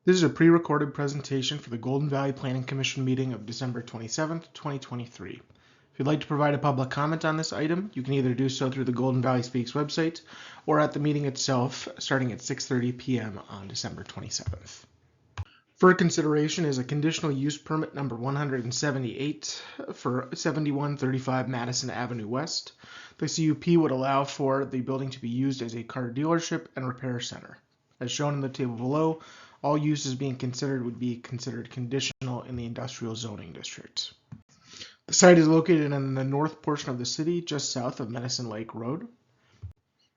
This is a pre-recorded presentation for the Golden Valley Planning Commission meeting of December 27th, 2023. If you'd like to provide a public comment on this item, you can either do so through the Golden Valley Speaks website or at the meeting itself starting at 6:30 p.m. on December 27th. For consideration is a conditional use permit number 178 for 7135 Madison Avenue West. The CUP would allow for the building to be used as a car dealership and repair center. As shown in the table below, all uses being considered would be considered conditional in the industrial zoning district. The site is located in the north portion of the city, just south of Madison Lake Road.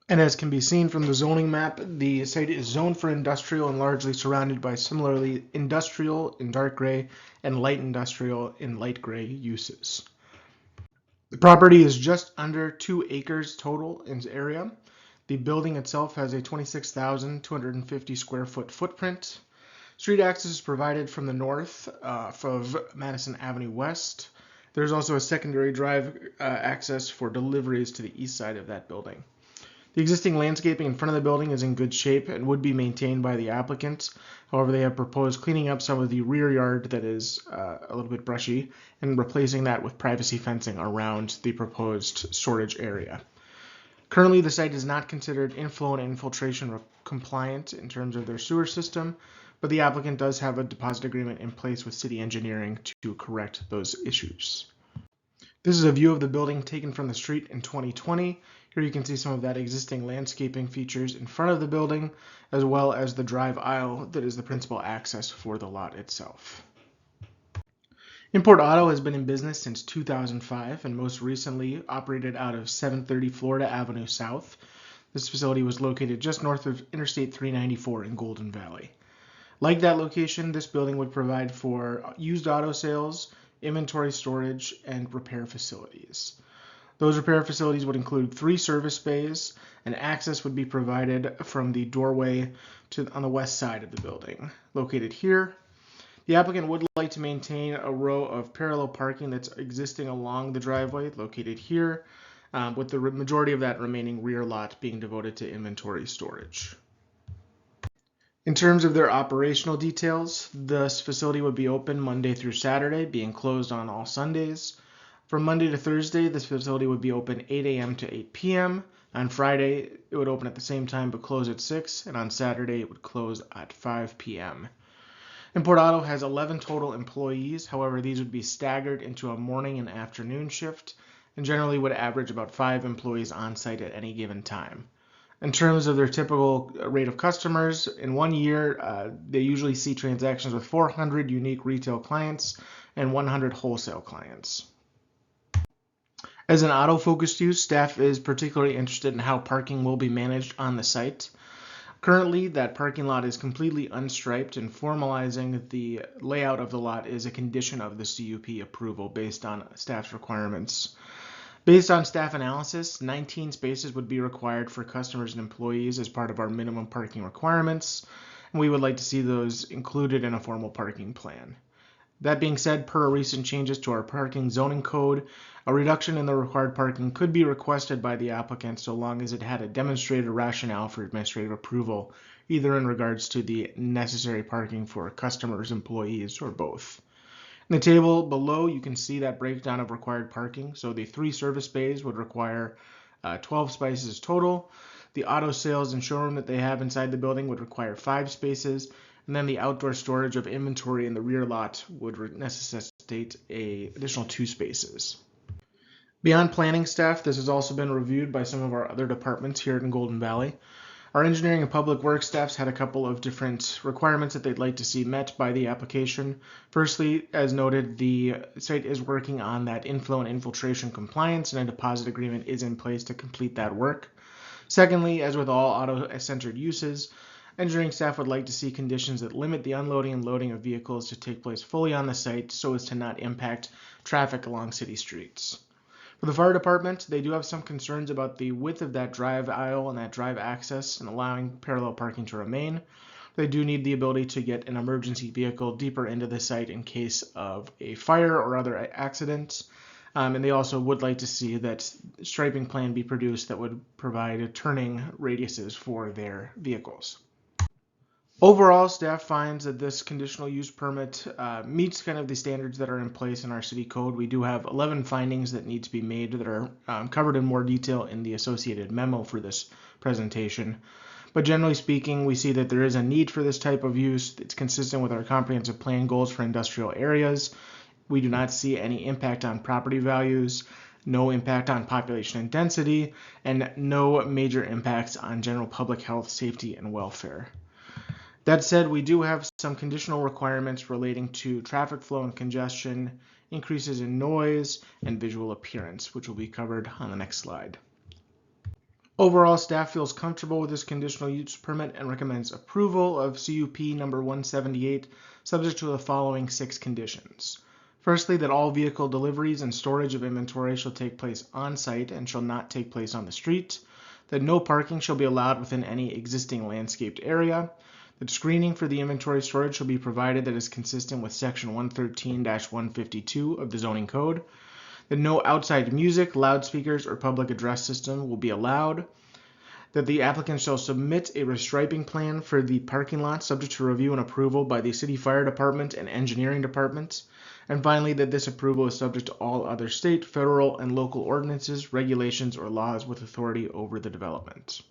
And as can be seen from the zoning map, the site is zoned for industrial and largely surrounded by similarly industrial in dark gray and light industrial in light gray uses. The property is just under 2 acres total in area. The building itself has a 26,250 square foot footprint. Street access is provided from the north of Madison Avenue West. There's also a secondary drive access for deliveries to the east side of that building. The existing landscaping in front of the building is in good shape and would be maintained by the applicant. However, they have proposed cleaning up some of the rear yard that is a little bit brushy and replacing that with privacy fencing around the proposed storage area. Currently, the site is not considered inflow and infiltration compliant in terms of their sewer system, but the applicant does have a deposit agreement in place with city engineering to correct those issues. This is a view of the building taken from the street in 2020. Here you can see some of that existing landscaping features in front of the building, as well as the drive aisle that is the principal access for the lot itself. Import Auto has been in business since 2005 and most recently operated out of 730 Florida Avenue South. This facility was located just north of Interstate 394 in Golden Valley. Like that location, this building would provide for used auto sales, inventory storage, and repair facilities. Those repair facilities would include 3 service bays, and access would be provided from the doorway on the west side of the building, located here. The applicant would like to maintain a row of parallel parking that's existing along the driveway, located here, with the majority of that remaining rear lot being devoted to inventory storage. In terms of their operational details, this facility would be open Monday through Saturday, being closed on all Sundays. From Monday to Thursday, this facility would be open 8 a.m. to 8 p.m. On Friday, it would open at the same time but close at 6, and on Saturday, it would close at 5 p.m. Import Auto has 11 total employees. However, these would be staggered into a morning and afternoon shift and generally would average about 5 employees on site at any given time. In terms of their typical rate of customers, in 1 year, they usually see transactions with 400 unique retail clients and 100 wholesale clients. As an auto-focused use, staff is particularly interested in how parking will be managed on the site. Currently, that parking lot is completely unstriped, and formalizing the layout of the lot is a condition of the CUP approval based on staff's requirements. Based on staff analysis, 19 spaces would be required for customers and employees as part of our minimum parking requirements, and we would like to see those included in a formal parking plan. That being said, per recent changes to our parking zoning code, a reduction in the required parking could be requested by the applicant so long as it had a demonstrated rationale for administrative approval, either in regards to the necessary parking for customers, employees, or both. In the table below, you can see that breakdown of required parking. So the 3 service bays would require 12 spaces total. The auto sales and showroom that they have inside the building would require 5 spaces. And then the outdoor storage of inventory in the rear lot would necessitate an additional 2 spaces. Beyond planning staff, this has also been reviewed by some of our other departments here in Golden Valley. Our engineering and public works staffs had a couple of different requirements that they'd like to see met by the application. Firstly, as noted, the site is working on that inflow and infiltration compliance, and a deposit agreement is in place to complete that work. Secondly, as with all auto-centered uses, engineering staff would like to see conditions that limit the unloading and loading of vehicles to take place fully on the site so as to not impact traffic along city streets. For the fire department, they do have some concerns about the width of that drive aisle and that drive access and allowing parallel parking to remain. They do need the ability to get an emergency vehicle deeper into the site in case of a fire or other accident. And they also would like to see that striping plan be produced that would provide turning radiuses for their vehicles. Overall, staff finds that this conditional use permit meets kind of the standards that are in place in our city code. We do have 11 findings that need to be made that are covered in more detail in the associated memo for this presentation. But generally speaking, we see that there is a need for this type of use. It's consistent with our comprehensive plan goals for industrial areas. We do not see any impact on property values, no impact on population and density, and no major impacts on general public health, safety, and welfare. That said, we do have some conditional requirements relating to traffic flow and congestion, increases in noise, and visual appearance, which will be covered on the next slide. Overall, staff feels comfortable with this conditional use permit and recommends approval of CUP number 178, subject to the following 6 conditions. Firstly, that all vehicle deliveries and storage of inventory shall take place on site and shall not take place on the street. That no parking shall be allowed within any existing landscaped area. That screening for the inventory storage shall be provided that is consistent with section 113-152 of the zoning code. That no outside music, loudspeakers, or public address system will be allowed. That the applicant shall submit a restriping plan for the parking lot subject to review and approval by the city fire department and engineering department. And finally, that this approval is subject to all other state, federal, and local ordinances, regulations, or laws with authority over the development.